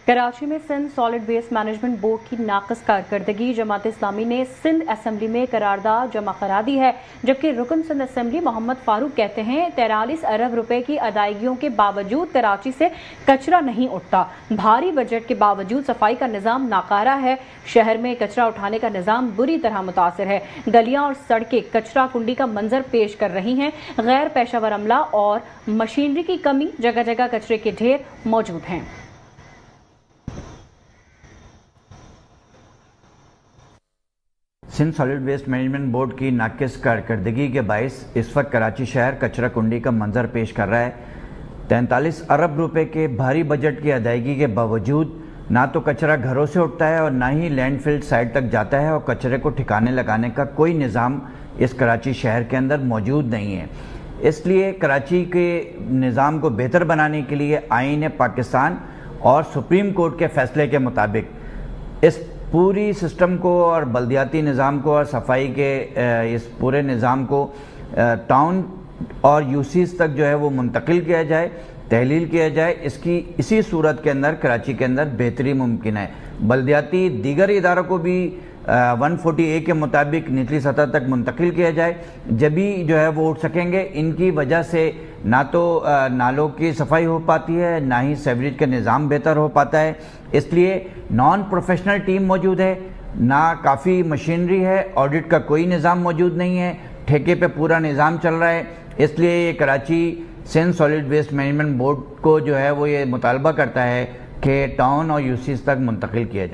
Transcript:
کراچی میں Sindh solid waste management board کی ناقص کارکردگی جماعت اسلامی نے سندھ اسمبلی میں قرارداد جمع کرا دی ہے، جبکہ رکن سندھ اسمبلی محمد فاروق کہتے ہیں 43 ارب روپے کی ادائیگیوں کے باوجود کراچی سے کچرا نہیں اٹھتا، بھاری بجٹ کے باوجود صفائی کا نظام ناکارہ ہے، شہر میں کچرا اٹھانے کا نظام بری طرح متاثر ہے، گلیاں اور سڑکیں کچرا کنڈی کا منظر پیش کر رہی ہیں، غیر پیشہ ور عملہ اور مشینری کی کمی، جگہ جگہ کچرے کے ڈھیر موجود ہیں۔ Sindh solid waste management board کی ناقص کارکردگی کے باعث اس وقت کراچی شہر کچرا کنڈی کا منظر پیش کر رہا ہے۔ 43 ارب روپے کے بھاری بجٹ کی ادائیگی کے باوجود نہ تو کچرا گھروں سے اٹھتا ہے اور نہ ہی لینڈ فل سائٹ تک جاتا ہے، اور کچرے کو ٹھکانے لگانے کا کوئی نظام اس کراچی شہر کے اندر موجود نہیں ہے۔ اس لیے کراچی کے نظام کو بہتر بنانے کے لیے آئین پاکستان اور سپریم کورٹ کے فیصلے کے مطابق اس پوری سسٹم کو اور بلدیاتی نظام کو اور صفائی کے اس پورے نظام کو ٹاؤن اور یوسیز تک جو ہے وہ منتقل کیا جائے، تحلیل کیا جائے۔ اسی صورت کے اندر کراچی کے اندر بہتری ممکن ہے۔ بلدیاتی دیگر اداروں کو بھی 140A کے مطابق نچلی سطح تک منتقل کیا جائے، جبھی جو ہے وہ اٹھ سکیں گے۔ ان کی وجہ سے نہ تو نالوں کی صفائی ہو پاتی ہے، نہ ہی سیوریج کا نظام بہتر ہو پاتا ہے۔ اس لیے نان پروفیشنل ٹیم موجود ہے، نہ کافی مشینری ہے، آڈٹ کا کوئی نظام موجود نہیں ہے، ٹھیکے پہ پورا نظام چل رہا ہے۔ اس لیے یہ Karachi Sindh solid waste management board کو جو ہے وہ یہ مطالبہ کرتا ہے کہ ٹاؤن اور یوسیز تک منتقل کیا جائے۔